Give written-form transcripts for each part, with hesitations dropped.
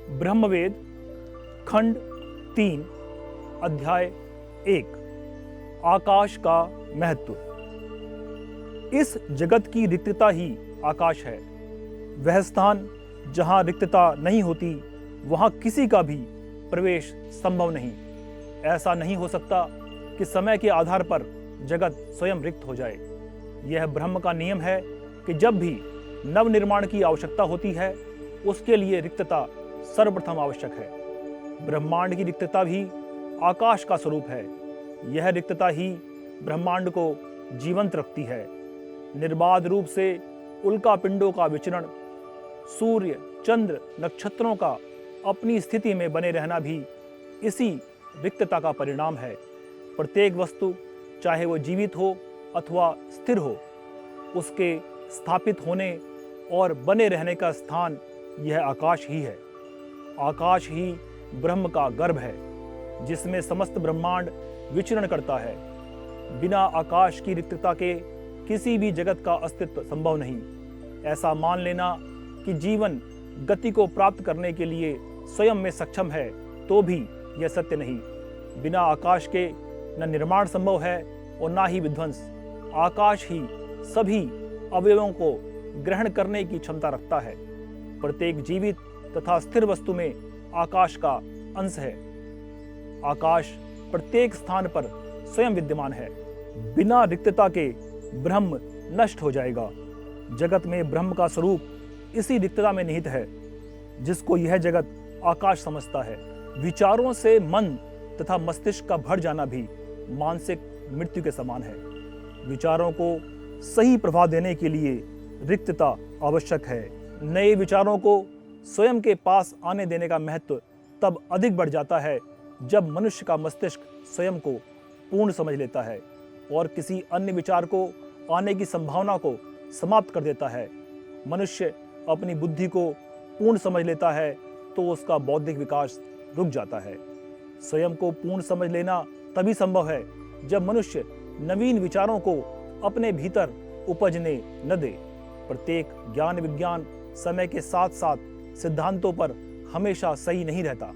ब्रह्मवेद खंड 3 अध्याय 1 आकाश का महत्व। इस जगत की रिक्तता ही आकाश है। वह स्थान जहाँ रिक्तता नहीं होती वहाँ किसी का भी प्रवेश संभव नहीं। ऐसा नहीं हो सकता कि समय के आधार पर जगत स्वयं रिक्त हो जाए। यह ब्रह्म का नियम है कि जब भी नव निर्माण की आवश्यकता होती है उसके लिए रिक्तता सर्वप्रथम आवश्यक है। ब्रह्मांड की रिक्तता भी आकाश का स्वरूप है। यह रिक्तता ही ब्रह्मांड को जीवंत रखती है। निर्बाध रूप से उल्का पिंडों का विचरण, सूर्य, चंद्र, नक्षत्रों का अपनी स्थिति में बने रहना भी इसी रिक्तता का परिणाम है। प्रत्येक वस्तु, चाहे वो जीवित हो अथवा स्थिर हो, उसके स्थापित होने और बने रहने का स्थान यह आकाश ही है। आकाश ही ब्रह्म का गर्भ है जिसमें समस्त ब्रह्मांड विचरण करता है। बिना आकाश की रिक्तता के किसी भी जगत का अस्तित्व संभव नहीं। ऐसा मान लेना कि जीवन गति को प्राप्त करने के लिए स्वयं में सक्षम है तो भी यह सत्य नहीं। बिना आकाश के न निर्माण संभव है और ना ही विध्वंस। आकाश ही सभी अवयवों को ग्रहण करने की क्षमता रखता है। प्रत्येक जीवित तथा स्थिर वस्तु में आकाश का अंश है। आकाश प्रत्येक स्थान पर स्वयं विद्यमान है। बिना रिक्तता के ब्रह्म नष्ट हो जाएगा। जगत में ब्रह्म का स्वरूप इसी रिक्तता में निहित है जिसको यह जगत आकाश समझता है। विचारों से मन तथा मस्तिष्क का भर जाना भी मानसिक मृत्यु के समान है। विचारों को सही प्रभाव देने के लिए रिक्तता आवश्यक है। नए विचारों को स्वयं के पास आने देने का महत्व तब अधिक बढ़ जाता है जब मनुष्य का मस्तिष्क स्वयं को पूर्ण समझ लेता है और किसी अन्य विचार को आने की संभावना को समाप्त कर देता है। मनुष्य अपनी बुद्धि को पूर्ण समझ लेता है तो उसका बौद्धिक विकास रुक जाता है। स्वयं को पूर्ण समझ लेना तभी संभव है जब मनुष्य नवीन विचारों को अपने भीतर उपजने न दे। प्रत्येक ज्ञान विज्ञान समय के साथ साथ सिद्धांतों पर हमेशा सही नहीं रहता।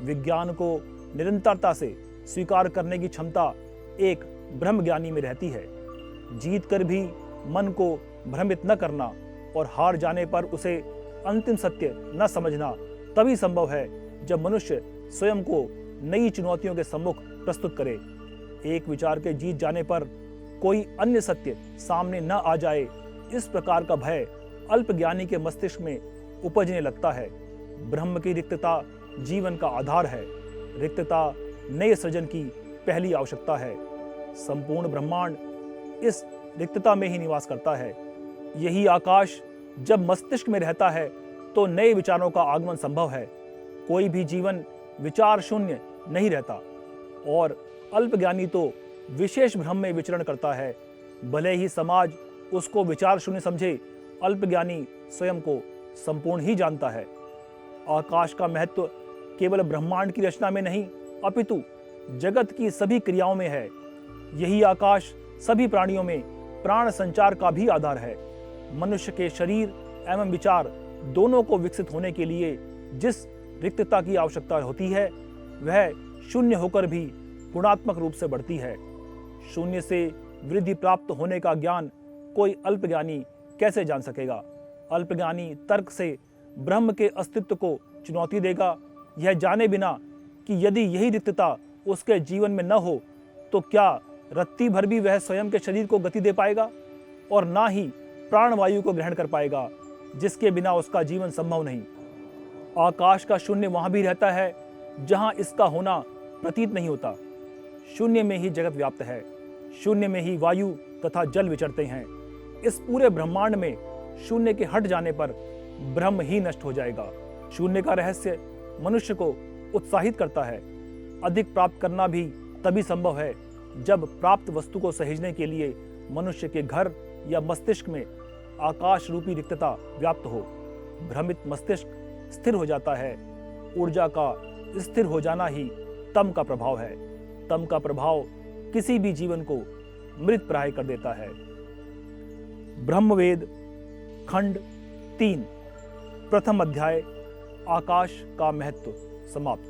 विज्ञान को निरंतरता से स्वीकार करने की क्षमता एक ब्रह्मज्ञानी में रहती है। जीत कर भी मन को भ्रमित न करना और हार जाने पर उसे अंतिम सत्य न समझना तभी संभव है जब मनुष्य स्वयं को नई चुनौतियों के सम्मुख प्रस्तुत करे। एक विचार के जीत जाने पर कोई अन्य सत्य सामने न आ जाए, इस प्रकार का भय अल्पज्ञानी के मस्तिष्क में उपजने लगता है। ब्रह्म की रिक्तता जीवन का आधार है। रिक्तता नए सृजन की पहली आवश्यकता है। संपूर्ण ब्रह्मांड इस रिक्तता में ही निवास करता है। यही आकाश जब मस्तिष्क में रहता है तो नए विचारों का आगमन संभव है। कोई भी जीवन विचार शून्य नहीं रहता और अल्पज्ञानी तो विशेष भ्रम में विचरण करता है। भले ही समाज उसको विचार शून्य समझे, अल्पज्ञानी स्वयं को संपूर्ण ही जानता है। आकाश का महत्व केवल ब्रह्मांड की रचना में नहीं अपितु जगत की सभी क्रियाओं में है। यही आकाश सभी प्राणियों में प्राण संचार का भी आधार है। मनुष्य के शरीर एवं विचार दोनों को विकसित होने के लिए जिस रिक्तता की आवश्यकता होती है वह शून्य होकर भी गुणात्मक रूप से बढ़ती है। शून्य से वृद्धि प्राप्त होने का ज्ञान कोई अल्पज्ञानी कैसे जान सकेगा? अल्पज्ञानी तर्क से ब्रह्म के अस्तित्व को चुनौती देगा, यह जाने बिना कि यदि यही रिक्तता उसके जीवन में न हो तो क्या रत्ती भर भी वह स्वयं के शरीर को गति दे पाएगा और ना ही प्राणवायु को ग्रहण कर पाएगा जिसके बिना उसका जीवन संभव नहीं। आकाश का शून्य वहां भी रहता है जहां इसका होना प्रतीत नहीं होता। शून्य में ही जगत व्याप्त है। शून्य में ही वायु तथा जल विचरते हैं। इस पूरे ब्रह्मांड में शून्य के हट जाने पर ब्रह्म ही नष्ट हो जाएगा। शून्य का रहस्य मनुष्य को उत्साहित करता है। अधिक प्राप्त करना भी तभी संभव है जब प्राप्त वस्तु को सहेजने के लिए मनुष्य के घर या मस्तिष्क में आकाश रूपी रिक्तता व्याप्त हो। भ्रमित मस्तिष्क स्थिर हो जाता है। ऊर्जा का स्थिर हो जाना ही तम का प्रभाव है। तम का प्रभाव किसी भी जीवन को मृत प्राय कर देता है। ब्रह्मवेद खंड 3 प्रथम अध्याय आकाश का महत्व समाप्त।